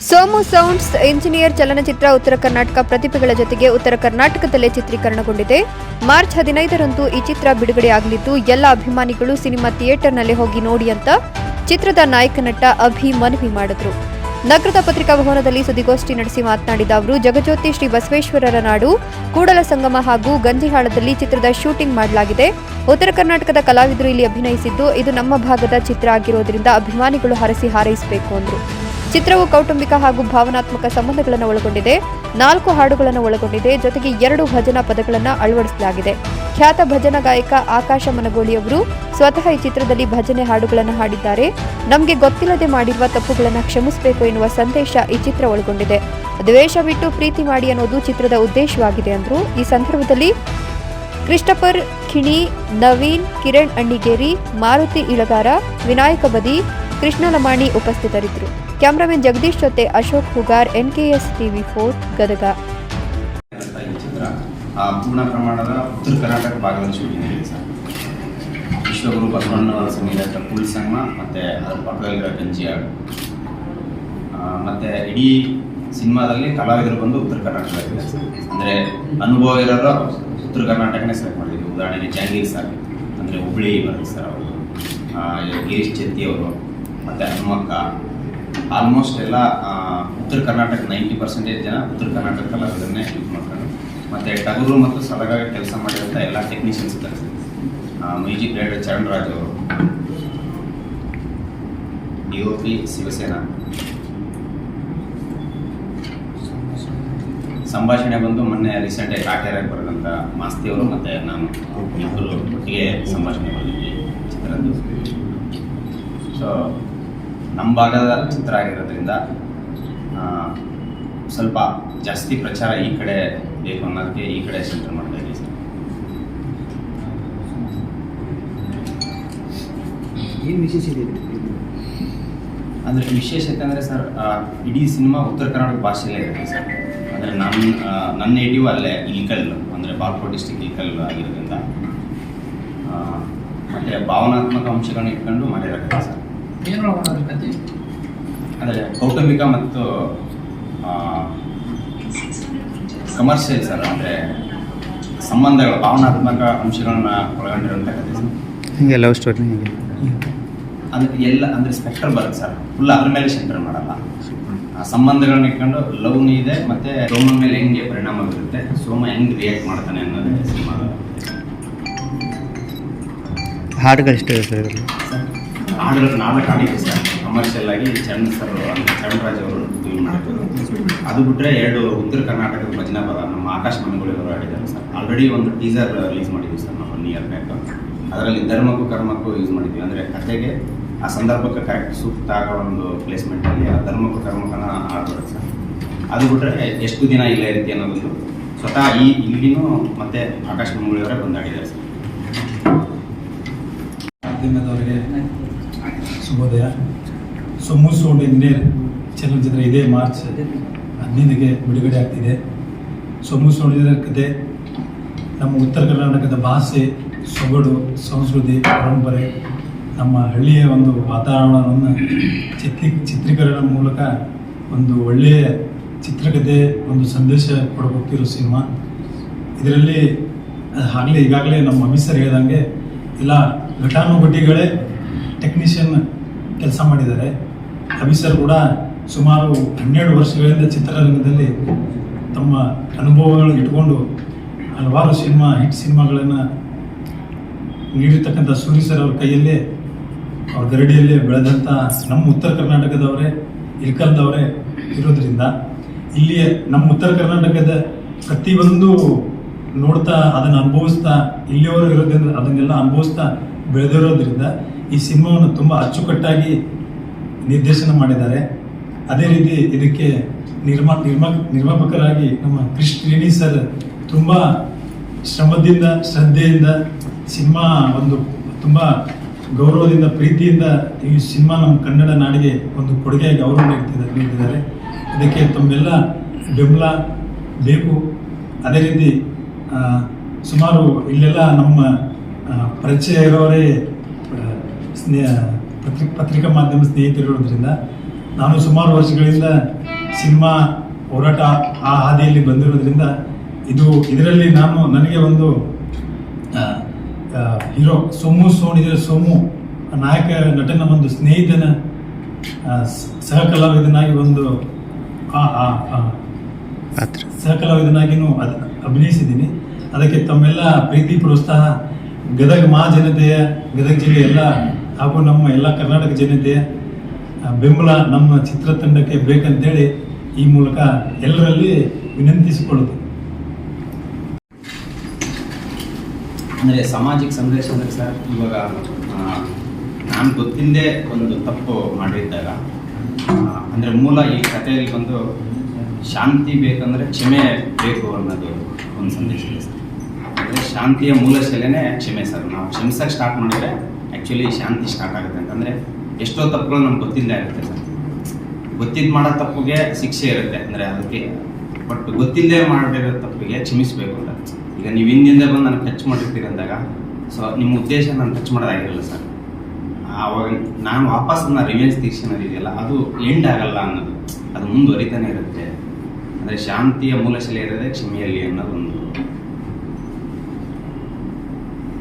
Somu sounds engineer ಚಲನಚಿತ್ರ ಉತ್ತರ ಕರ್ನಾಟಕ ಪ್ರತಿಭೆಗಳ ಜೊತೆಗೆ ಉತ್ತರ ಕರ್ನಾಟಕದಲ್ಲೇ ಚಿತ್ರೀಕರಣಗೊಂಡಿದೆ. ಮಾರ್ಚ್ 15ರಂದು ಈ ಚಿತ್ರ ಬಿಡುಗಡೆಯಾಗಲಿದ್ದು ಎಲ್ಲ ಅಭಿಮಾನಿಗಳು ಸಿನಿಮಾ ಥಿಯೇಟರ್ನಲ್ಲಿ ಹೋಗಿ ನೋಡಿ ಅಂತ ಚಿತ್ರದ ನಾಯಕ ನಟ ಅಭಿ ಮನವಿ ಮಾಡಿದ್ರು. ನಗರದ ಪತ್ರಿಕಾ ಭವನದಲ್ಲಿ ಸುದ್ದಿಗೋಷ್ಠಿ ನಡೆಸಿ ಮಾತನಾಡಿದ ಅವರು, ಜಗಜ್ಯೋತಿ ಶ್ರೀ ಬಸವೇಶ್ವರರ ನಾಡು ಕೂಡಲ ಸಂಗಮ ಹಾಗೂ ಗಂಜಿಹಾಳದಲ್ಲಿ ಚಿತ್ರದ ಶೂಟಿಂಗ್ ಮಾಡಲಾಗಿದೆ. ಉತ್ತರ ಕರ್ನಾಟಕದ ಕಲಾವಿದರು ಇಲ್ಲಿ ಅಭಿನಯಿಸಿದ್ದು, ಇದು ನಮ್ಮ ಭಾಗದ ಚಿತ್ರ ಆಗಿರೋದ್ರಿಂದ ಅಭಿಮಾನಿಗಳು ಹರಸಿ ಹಾರೈಸಬೇಕು ಅಂದರು. ಚಿತ್ರವು ಕೌಟುಂಬಿಕ ಹಾಗೂ ಭಾವನಾತ್ಮಕ ಸಂಬಂಧಗಳನ್ನು ಒಳಗೊಂಡಿದೆ. 4 ಹಾಡುಗಳನ್ನು ಒಳಗೊಂಡಿದೆ. ಜೊತೆಗೆ 2 ಭಜನಾ ಪದಗಳನ್ನು ಅಳವಡಿಸಲಾಗಿದೆ. ಖ್ಯಾತ ಭಜನಾ ಗಾಯಕ ಆಕಾಶ ಮನಗೋಳಿ ಅವರು ಸ್ವತಃ ಈ ಚಿತ್ರದಲ್ಲಿ ಭಜನೆ ಹಾಡುಗಳನ್ನು ಹಾಡಿದ್ದಾರೆ. ನಮಗೆ ಗೊತ್ತಿಲ್ಲದೆ ಮಾಡಿರುವ ತಪ್ಪುಗಳನ್ನು ಕ್ಷಮಿಸಬೇಕು ಎನ್ನುವ ಸಂದೇಶ ಈ ಚಿತ್ರ ಒಳಗೊಂಡಿದೆ. ದ್ವೇಷ ಬಿಟ್ಟು ಪ್ರೀತಿ ಮಾಡಿ ಅನ್ನೋದು ಚಿತ್ರದ ಉದ್ದೇಶವಾಗಿದೆ ಅಂದರು. ಈ ಸಂದರ್ಭದಲ್ಲಿ ಕ್ರಿಸ್ಟಫರ್ ಖಿಣಿ, ನವೀನ್, ಕಿರಣ್ ಅಣ್ಣಿಗೇರಿ, ಮಾರುತಿ ಇಳಗಾರ, ವಿನಾಯಕ ಬದಿ, ಕೃಷ್ಣ ಲಮಾಣಿ ಉಪಸ್ಥಿತರಿದ್ದರು. ಕ್ಯಾಮರಾಮನ್ ಜಗದೀಶ್ ಜೊತೆ ಅಶೋಕ್ ಹುಗಾರ್, NKS TV4 ಗದಗ. ಪೂರ್ಣ ಪ್ರಮಾಣದ ಉತ್ತರ ಕರ್ನಾಟಕ ಭಾಗದಲ್ಲಿ ಶೂಟಿಂಗ್ ಆಗಿದೆ ಸರ್. ವಿಶ್ವಗುರು ಬಸವಣ್ಣನವರ ಸಂಗೀತ ಕೂಡಲ ಸಂಗಮ ಮತ್ತು ಅದರ ಪಕ್ಕದಲ್ಲಿರೋ ಗಂಜಿಹಾಳು ಮತ್ತು ಇಡೀ ಸಿನಿಮಾದಲ್ಲಿ ಕಲಾವಿದರು ಬಂದು ಉತ್ತರ ಕರ್ನಾಟಕದಲ್ಲಿದೆ ಸರ್. ಅಂದರೆ ಅನುಭವ ಇರೋರು ಉತ್ತರ ಕರ್ನಾಟಕನೇ ಸೆಲೆಕ್ಟ್ ಮಾಡಿದ್ದೀವಿ. ಉದಾಹರಣೆಗೆ ಜಹಾಂಗೀರ್ ಸರ್ ಅಂದರೆ ಹುಬ್ಬಳ್ಳಿ ಬರುತ್ತೆ ಸರ್ ಅವರು, ಗಿರೀಶ್ ಚೆತ್ತಿ ಅವರು ಮತ್ತು ಹನುಮಕ್ಕ. ಆಲ್ಮೋಸ್ಟ್ ಎಲ್ಲ ಉತ್ತರ ಕರ್ನಾಟಕ 90% ಜನ ಉತ್ತರ ಕರ್ನಾಟಕ ಕಲಾವಿದರನ್ನೇ ಯೂಸ್ ಮಾಡ್ಕೊಂಡು, ಮತ್ತು ಟಗರು ಮತ್ತು ಸಲಗಾಗಿ ಕೆಲಸ ಮಾಡಿರೋಂಥ ಎಲ್ಲ ಟೆಕ್ನಿಷಿಯನ್ಸ್ ಇದ್ದಾರೆ. ಮ್ಯೂಸಿಕ್ ಡೈರೆಕ್ಟರ್ ಚರಣ್ ರಾಜ್ ಅವರು, DOP ಶಿವಸೇನಾ. ಸಂಭಾಷಣೆ ಬಂದು ಮೊನ್ನೆ ರೀಸೆಂಟಾಗಿ ಕಾಟೇರಾಗಿ ಬರೋದಂಥ ಮಾಸ್ತಿ ಅವರು ಮತ್ತು ನಾನು ಇಬ್ಬರು ಒಟ್ಟಿಗೆ ಸಂಭಾಷಣೆ ಬಂದಿದ್ವಿ ಚಿತ್ರದ್ದು. ಸೊ ನಮ್ಮ ಭಾಗದ ಚಿತ್ರ ಆಗಿರೋದ್ರಿಂದ ಸ್ವಲ್ಪ ಜಾಸ್ತಿ ಪ್ರಚಾರ ಈ ಕಡೆ ಬೇಕು ಅನ್ನೋದಕ್ಕೆ ಈ ಕಡೆ ಸೆಂಟರ್ ಮಾಡ್ತಾ ಇದ್ದೀವಿ ಸರ್. ಏನು ವಿಶೇಷ ಇದೆ ಅಂದರೆ ವಿಶೇಷತೆ ಅಂದರೆ ಸರ್, ಇಡೀ ಸಿನಿಮಾ ಉತ್ತರ ಕರ್ನಾಟಕ ಭಾಷೆಯಲ್ಲೇ ಇರುತ್ತೆ ಸರ್. ಅಂದರೆ ನನ್ನ ನೇಟಿವ್ ಅಲ್ಲೇ ಇಲ್ಕಲ್, ಅಂದರೆ ಬಾಗಲಕೋಟೆ ಡಿಸ್ಟಿಕ್ ಇಲ್ಕಲ್ ಆಗಿರೋದ್ರಿಂದ ಮತ್ತು ಭಾವನಾತ್ಮಕ ಅಂಶಗಳನ್ನ ಇಟ್ಕೊಂಡು ಮಾಡಿರೋಕ್ಕೆ ಸರ್. ಅಂದರೆ ಕೌಟುಂಬಿಕ ಮತ್ತು ಕಮರ್ಷಿಯಲ್ ಸರ್, ಅಂದರೆ ಸಂಬಂಧಗಳು, ಭಾವನಾತ್ಮಕ ಅಂಶಗಳನ್ನ ಒಳಗೊಂಡಿರುವಂಥ ಕಥೆ ಸರ್. ಹಿಂಗೆ ಲವ್ ಸ್ಟೋರಿ ಅಂದರೆ ಎಲ್ಲ ಅಂದರೆ ಸ್ಪೆಕ್ಟರ್ ಬರುತ್ತೆ ಸರ್. ಫುಲ್ ಅದ್ರ ಮೇಲೆ ಸೆಂಟರ್ ಮಾಡಲ್ಲ. ಸಂಬಂಧಗಳನ್ನ ಇಟ್ಕೊಂಡು ಲವ್ನು ಇದೆ, ಮತ್ತು ಸೋಮನ ಮೇಲೆ ಹೆಂಗೆ ಪರಿಣಾಮ ಬೀರುತ್ತೆ, ಸೋಮ ಹೆಂಗೆ ರಿಯಾಕ್ಟ್ ಮಾಡ್ತಾನೆ ಅನ್ನೋದೇ ಸಿನಿಮಾ. ಹಾಡುಗಳು ಇಷ್ಟ ಇದೆ ಸರ್. ಹಾಡುಗಳು ನಾಲ್ಕು ಹಾಡಿದೆ ಸರ್. ಕಮರ್ಷಿಯಲ್ ಆಗಿ ಚರಣ್ ರಾಜ್ ಅವರು ಯೂಸ್ ಮಾಡಿದ್ರು. ಅದು ಬಿಟ್ಟರೆ 2 ಉತ್ತರ ಕರ್ನಾಟಕದ ಭಜನಾ ಪದ ನಮ್ಮ ಆಕಾಶ ಮನಗೋಳಿ ಅವರು ಹಾಡಿದ್ದಾರೆ ಸರ್. ಆಲ್ರೆಡಿ ಒಂದು ಟೀಸರ್ ರಿಲೀಸ್ ಮಾಡಿದ್ವಿ ಸರ್ ನಾವು 1 year ಬ್ಯಾಕ್. ಅದರಲ್ಲಿ ಧರ್ಮಕ್ಕೂ ಕರ್ಮಕ್ಕೂ ಯೂಸ್ ಮಾಡಿದ್ವಿ. ಅಂದರೆ ಕಥೆಗೆ ಆ ಸಂದರ್ಭಕ್ಕೆ ಕರೆಕ್ಟ್ ಸೂಕ್ತ ಆಗೋ ಒಂದು ಪ್ಲೇಸ್ಮೆಂಟಲ್ಲಿ ಆ ಧರ್ಮಕ್ಕೂ ಕರ್ಮಕ್ಕನ ಹಾಡ್ಬಾರ್ದು ಸರ್. ಅದು ಬಿಟ್ಟರೆ ಎಷ್ಟು ದಿನ ಇಲ್ಲೇ ಇರುತ್ತೆ ಅನ್ನೋದು ಸ್ವತಃ ಇಲ್ಲಿನೂ ಮತ್ತೆ ಆಕಾಶ ಮನಗೋಳಿ ಅವರೇ ಬಂದು ಹಾಡಿದ್ದಾರೆ ಸರ್. ಮಾಧ್ಯಮದವರಿಗೆ ಶುಭೋದಯ. ಸೋಮು ಸೌಂಡ್ ಇಂಜಿನಿಯರ್ ಚಲನಚಿತ್ರ ಇದೇ ಮಾರ್ಚ್ 15ಗೆ ಬಿಡುಗಡೆ ಆಗ್ತಿದೆ. ಸೋಮು ಸೌಂಡ್ ಇಂಜಿನಿಯರ್ ಕತೆ ನಮ್ಮ ಉತ್ತರ ಕರ್ನಾಟಕದ ಭಾಷೆ, ಸೊಗಡು, ಸಂಸ್ಕೃತಿ, ಪರಂಪರೆ, ನಮ್ಮ ಹಳ್ಳಿಯ ಒಂದು ವಾತಾವರಣವನ್ನು ಚಿತ್ರೀಕರಣ ಮೂಲಕ ಒಂದು ಒಳ್ಳೆಯ ಚಿತ್ರಕಥೆ, ಒಂದು ಸಂದೇಶ ಕೊಡಬೇಕಿರೋ ಸಿನಿಮಾ. ಇದರಲ್ಲಿ ಈಗಾಗಲೇ ನಮ್ಮ ಅಮಿಸರ್ ಹೇಳಿದಂಗೆ ಎಲ್ಲ ಘಟಾನುಘಟಿಗಳೇ ಟೆಕ್ನಿಷಿಯನ್ ಕೆಲಸ ಮಾಡಿದ್ದಾರೆ. ಅಭಿಸರ್ ಕೂಡ ಸುಮಾರು 12 ವರ್ಷಗಳಿಂದ ಚಿತ್ರರಂಗದಲ್ಲಿ ತಮ್ಮ ಅನುಭವಗಳನ್ನು ಇಟ್ಕೊಂಡು ಹಲವಾರು ಹಿಟ್ ಸಿನಿಮಾಗಳನ್ನು ನೀಡಿರ್ತಕ್ಕಂಥ ಸೂರಿ ಸರ್ ಅವ್ರ ಕೈಯಲ್ಲೇ, ಅವ್ರ ಗರಡಿಯಲ್ಲೇ ಬೆಳೆದಂಥ ನಮ್ಮ ಉತ್ತರ ಕರ್ನಾಟಕದವರೇ, ಇಲ್ಕಲ್ದವರೇ ಇರೋದ್ರಿಂದ ಇಲ್ಲಿ ನಮ್ಮ ಉತ್ತರ ಕರ್ನಾಟಕದ ಪ್ರತಿಯೊಂದು ನೋಡ್ತಾ ಅದನ್ನು ಅನುಭವಿಸ್ತಾ ಇಲ್ಲಿಯವರು ಇರೋದ್ರಿಂದ ಅದನ್ನೆಲ್ಲ ಅನುಭವಿಸ್ತಾ ಬೆಳೆದಿರೋದ್ರಿಂದ ಈ ಸಿನಿಮಾವನ್ನು ತುಂಬ ಅಚ್ಚುಕಟ್ಟಾಗಿ ನಿರ್ದೇಶನ ಮಾಡಿದ್ದಾರೆ. ಅದೇ ರೀತಿ ಇದಕ್ಕೆ ನಿರ್ಮಾಪಕರಾಗಿ ನಮ್ಮ ಶ್ರೀನಿ ಸರ್ ತುಂಬ ಶ್ರಮದಿಂದ, ಶ್ರದ್ಧೆಯಿಂದ, ಸಿನಿಮಾ ಒಂದು ತುಂಬ ಗೌರವದಿಂದ, ಪ್ರೀತಿಯಿಂದ ಈ ಸಿನಿಮಾ ನಮ್ಮ ಕನ್ನಡ ನಾಡಿಗೆ ಒಂದು ಕೊಡುಗೆಯಾಗಿ ಅವರು ನೀಡಿದ್ದಾರೆ. ಇದಕ್ಕೆ ತಮ್ಮೆಲ್ಲ ಬೆಂಬಲ ಬೇಕು. ಅದೇ ರೀತಿ ಸುಮಾರು ಇಲ್ಲೆಲ್ಲ ನಮ್ಮ ಪರಿಚಯ ಇರೋರೇ ಪತ್ರಿಕಾ ಮಾಧ್ಯಮ ಸ್ನೇಹಿತರಿರೋದ್ರಿಂದ ನಾನು ಸುಮಾರು ವರ್ಷಗಳಿಂದ ಸಿನಿಮಾ ಹೋರಾಟ ಆ ಹಾದಿಯಲ್ಲಿ ಬಂದಿರೋದ್ರಿಂದ ಇದರಲ್ಲಿ ನನಗೆ ಒಂದು ಹೀರೋ ಸೋಮು ನಾಯಕ ನಟನ ಒಂದು ಸ್ನೇಹಿತನ ಸಹ ಕಲಾವಿದನಾಗಿ ಒಂದು ಸಹ ಕಲಾವಿದನಾಗಿನೂ ಅಭಿನಯಿಸಿದ್ದೀನಿ. ಅದಕ್ಕೆ ತಮ್ಮೆಲ್ಲ ಪ್ರೀತಿ ಪ್ರೋತ್ಸಾಹ ಗದಗ ಜನತೆಯ ಗದಗ ಜಿಲ್ಲೆ ಎಲ್ಲ ಹಾಗೂ ನಮ್ಮ ಎಲ್ಲ ಕರ್ನಾಟಕ ಜನತೆಯ ಬೆಂಬಲ ನಮ್ಮ ಚಿತ್ರತಂಡಕ್ಕೆ ಬೇಕಂತೇಳಿ ಈ ಮೂಲಕ ಎಲ್ಲರಲ್ಲಿ ವಿನಂತಿಸಿಕೊಳ್ಳುತ್ತೇನೆ. ಅಂದರೆ ಸಾಮಾಜಿಕ ಸಂದೇಶ ಅಂದರೆ ಸರ್, ಇವಾಗ ನಾನು ಗೊತ್ತಿಲ್ಲದೆ ಒಂದು ತಪ್ಪು ಮಾಡಿದ್ದಾಗ ಅಂದರೆ ಮೂಲ ಈ ಕಥೆಯಲ್ಲಿ ಬಂದು ಶಾಂತಿ ಬೇಕಂದರೆ ಕ್ಷಮೆ ಬೇಕು ಅನ್ನೋದು ಒಂದು ಸಂದೇಶ ಇದೆ ಸರ್. ಅಂದರೆ ಶಾಂತಿಯ ಮೂಲ ಶೈಲಿನೇ ಕ್ಷಮೆ ಸರ್. ನಾವು ಕ್ಷಮಿಸೋಕ್ಕೆ ಸ್ಟಾರ್ಟ್ ಮಾಡಿದ್ರೆ ಆ್ಯಕ್ಚುಲಿ ಶಾಂತಿ ಸ್ಟಾರ್ಟ್ ಆಗುತ್ತೆ ಅಂತಂದರೆ ಎಷ್ಟೋ ತಪ್ಪುಗಳು ನಮ್ಗೆ ಗೊತ್ತಿಲ್ಲದೆ ಆಗುತ್ತೆ ಸರ್. ಗೊತ್ತಿದ್ದು ಮಾಡೋ ತಪ್ಪಿಗೆ ಶಿಕ್ಷೆ ಇರುತ್ತೆ, ಅಂದರೆ ಅದಕ್ಕೆ. ಬಟ್ ಗೊತ್ತಿಲ್ಲದೆ ಮಾಡಿರೋ ತಪ್ಪಿಗೆ ಕ್ಷಮಿಸಬೇಕು ಅಂತ. ಈಗ ನೀವು ಹಿಂದಿಂದ ಬಂದು ನನಗೆ ಟಚ್ ಮಾಡಿರ್ತೀರಿ ಅಂದಾಗ ಸೊ ನಿಮ್ಮ ಉದ್ದೇಶ ನಾನು ಟಚ್ ಮಾಡೋದಾಗಿರಲ್ಲ ಸರ್. ಆವಾಗ ನಾನು ವಾಪಸ್ ನನ್ನ ರಿವೆಂಜ್ ತೀರ್ಸಿನೋದಿದೆಯಲ್ಲ ಅದು ಎಂಡ್ ಆಗಲ್ಲ ಅನ್ನೋದು, ಅದು ಮುಂದುವರಿತಾನೆ ಇರುತ್ತೆ. ಅಂದರೆ ಶಾಂತಿಯ ಮೂಲಶೈಲಿ ಇರೋದೇ ಕ್ಷಮೆಯಲ್ಲಿ ಅನ್ನೋದೊಂದು